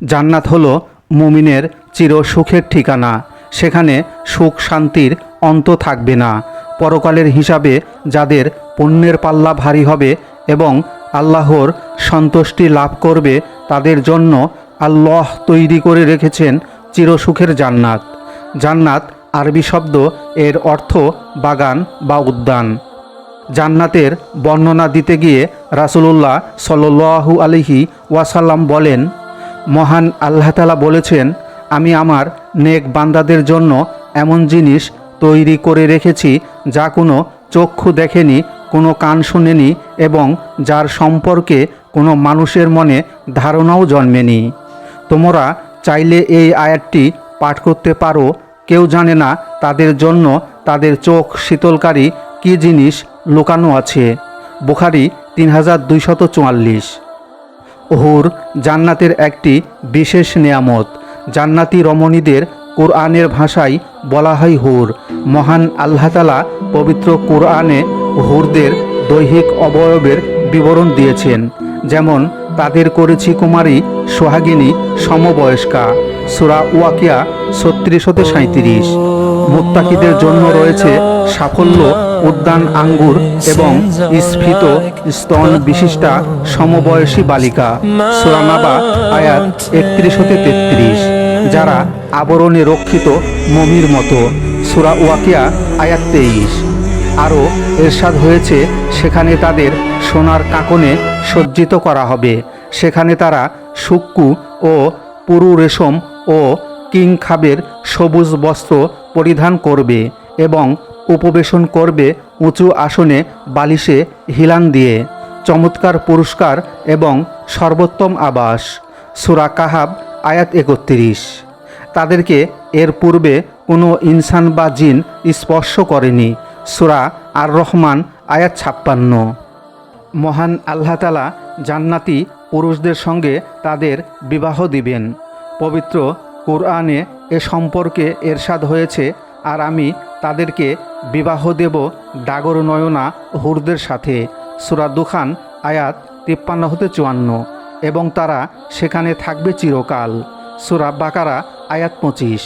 জান্নাত হলো মুমিনের চির সুখের ঠিকানা। সেখানে সুখ শান্তির অন্ত থাকবে না। পরকালের হিসাবে যাদের পুণ্যের পাল্লা ভারী হবে এবং আল্লাহর সন্তুষ্টি লাভ করবে, তাদের জন্য আল্লাহ তৈরি করে রেখেছেন চিরসুখের জান্নাত। জান্নাত আরবি শব্দ, এর অর্থ বাগান বা উদ্যান। জান্নাতের বর্ণনা দিতে গিয়ে রাসূলুল্লাহ সাল্লাল্লাহু আলাইহি ওয়াসাল্লাম বলেন, মহান আল্লাহ তাআলা বলেছেন, আমি আমার নেক বান্দাদের জন্য এমন জিনিস তৈরি করে রেখেছি যা কোনো চক্ষু দেখেনি, কোনো কান শোনেনি এবং যার সম্পর্কে কোনো মানুষের মনে ধারণাও জন্মেনি। তোমরা চাইলে এই আয়াতটি পাঠ করতে পারো। কেউ জানে না তাদের জন্য তাদের চোখ শীতলকারী কী জিনিস লুকানো আছে। বুখারী 3244। হুর জান্নাতের একটি বিশেষ নেয়ামত। জান্নাতি রমণীদের কোরআনের ভাষায় বলা হয় হুর। মহান আল্লাহ তাআলা পবিত্র কোরআনে হুরদের দৈহিক অবয়বের বিবরণ দিয়েছেন, যেমন তাদের করেছি কুমারী সোহাগিনী সমবয়স্কা, সূরা ওয়াকিয়া 36-37। মুত্তাকিদের জন্য রয়েছে সাফল্য উদ্যান আঙ্গুর এবং স্ফীত স্তন বিশিষ্টা সমবয়সী বালিকা, সূরা নাবা আয়াত 31-33। যারা আবরণে রক্ষিত মমির মতো, সূরা ওয়াকিয়া আয়াত 23। আরও এরশাদ হয়েছে, সেখানে তাদের সোনার কাঁকনে সজ্জিত করা হবে। সেখানে তারা সুক্কু ও পুরু রেশম ও কিংখাবের সবুজ বস্ত্র পরিধান করবে এবং উপবেশন করবে উঁচু আসনে বালিশে হিলান দিয়ে। চমৎকার পুরস্কার এবং সর্বোত্তম আবাস, সূরা কাহাব আয়াত 31। তাদেরকে এর পূর্বে কোনো ইনসান বা জিন স্পর্শ করেনি, সূরা আর রহমান আয়াত 56। মহান আল্লাহ তাআলা জান্নাতি পুরুষদের সঙ্গে তাদের বিবাহ দিবেন। পবিত্র কোরআনে এ সম্পর্কে এরশাদ হয়েছে, আর আমি তাদেরকে বিবাহ দেব ডাগর নয়না হুরদের সাথে, সূরা দুখান আয়াত 53-54। এবং তারা সেখানে থাকবে চিরকাল, সূরা বাকারা আয়াত 25।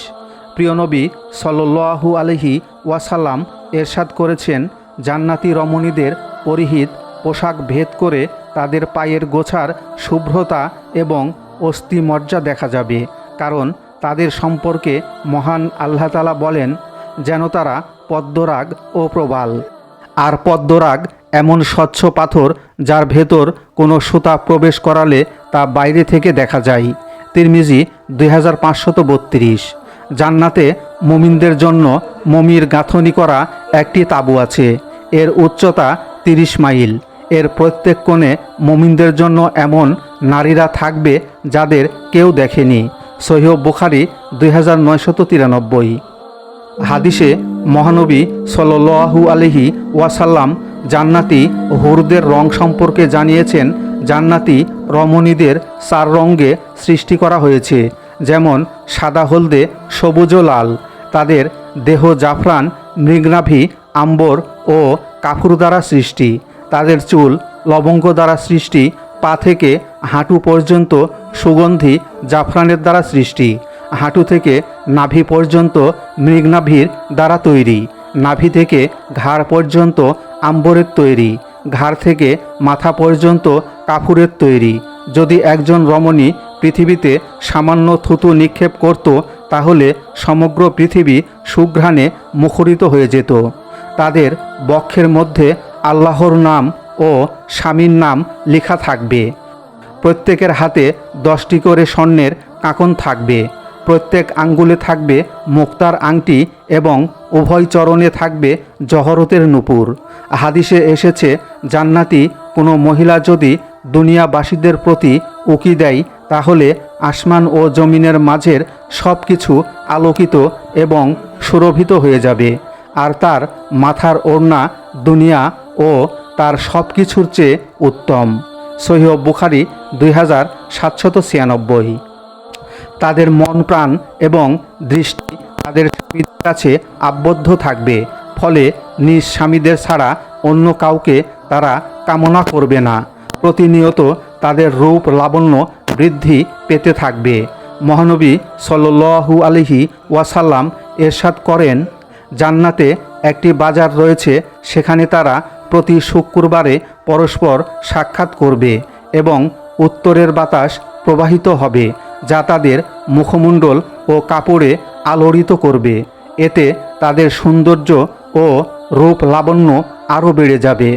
প্রিয় নবী সাল্লাল্লাহু আলাইহি ওয়াসাল্লাম এরশাদ করেছেন, জান্নাতি রমণীদের পরিহিত পোশাক ভেদ করে তাদের পায়ের গোছার শুভ্রতা এবং অস্থিমজ্জা দেখা যাবে, কারণ তাদের সম্পর্কে মহান আল্লাহ তাআলা বলেন, যেন তারা পদ্মরাগ ও প্রবাল। আর পদ্মরাগ এমন স্বচ্ছ পাথর যার ভেতর কোনো সুতা প্রবেশ করালে তা বাইরে থেকে দেখা যায়। তিরমিজি 2532। জান্নাতে মুমিনদের জন্য মমির গাঁথনি করা একটি তাঁবু আছে। এর উচ্চতা 30 মাইল। এর প্রত্যেক কোণে মুমিনদের জন্য এমন নারীরা থাকবে যাদের কেউ দেখেনি। সহিহ বুখারী 2993। হাদিসে মহানবী সাল্লাল্লাহু আলাইহি ওয়াসাল্লাম জান্নাতি হুরদের রং সম্পর্কে জানিয়েছেন, জান্নাতি রমণীদের 4 রঙে সৃষ্টি করা হয়েছে, যেমন সাদা, হলদে, সবুজ ও লাল। তাদের দেহ জাফরান, মৃগনাভি, আম্বর ও কাফুর দ্বারা সৃষ্টি। তাদের চুল লবঙ্গ দ্বারা সৃষ্টি। পা থেকে হাঁটু পর্যন্ত সুগন্ধি জাফরানের দ্বারা সৃষ্টি। হাঁটু থেকে নাভি পর্যন্ত মৃগনাভির দ্বারা তৈরি। নাভি থেকে ঘাড় পর্যন্ত আম্বরের তৈরি। ঘাড় থেকে মাথা পর্যন্ত কাফুরের তৈরি। যদি একজন রমণী পৃথিবীতে সামান্য থুতু নিক্ষেপ করত, তাহলে সমগ্র পৃথিবী সুঘ্রাণে মুখরিত হয়ে যেত। তাদের বক্ষের মধ্যে আল্লাহর নাম ও স্বামীর নাম লেখা থাকবে। প্রত্যেকের হাতে 10টি করে স্বর্ণের কাঁকন থাকবে। প্রত্যেক আঙ্গুলে থাকবে মুক্তার আংটি এবং উভয় চরণে থাকবে জহরতের নূপুর। হাদিসে এসেছে, জান্নাতি কোনো মহিলা যদি দুনিয়াবাসীদের প্রতি উকি দেয়, তাহলে আসমান ও জমিনের মাঝের সব কিছু আলোকিত এবং সুরভিত হয়ে যাবে, আর তার মাথার ওড়না দুনিয়া ও তার সব কিছুর চেয়ে উত্তম। সহিহ বুখারী 2796। তাদের মন, প্রাণ এবং দৃষ্টি তাদের স্বামীদের কাছে আবদ্ধ থাকবে, ফলে নিজ স্বামীদের ছাড়া অন্য কাউকে তারা কামনা করবে না। প্রতিনিয়ত তাদের রূপ লাবণ্য বৃদ্ধি পেতে থাকবে। মহানবী সাল্লাল্লাহু আলাইহি ওয়াসাল্লাম ইরশাদ করেন, জান্নাতে একটি বাজার রয়েছে, সেখানে তারা প্রতি শুক্রবারে পরস্পর সাক্ষাৎ করবে এবং উত্তরের বাতাস প্রবাহিত হবে, যা তাদের মুখমণ্ডল ও কাপড়ে আলোড়িত করবে। এতে তাদের সৌন্দর্য ও রূপ লাবণ্য আরও বেড়ে যাবে।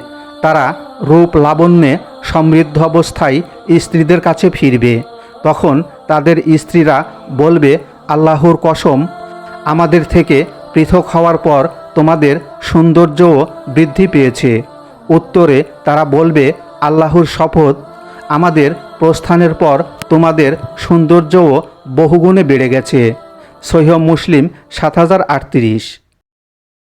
তারা রূপ লাবণ্যে সমৃদ্ধ অবস্থায় স্ত্রীদের কাছে ফিরবে। তখন তাদের স্ত্রীরা বলবে, আল্লাহর কসম, আমাদের থেকে পৃথক হওয়ার পর তোমাদের সৌন্দর্যও বৃদ্ধি পেয়েছে। উত্তরে তারা বলবে, আল্লাহর শপথ, আমাদের প্রস্থানের পর তোমাদের সৌন্দর্যও বহুগুণে বেড়ে গেছে। সহিহ মুসলিম ৭০৩৮।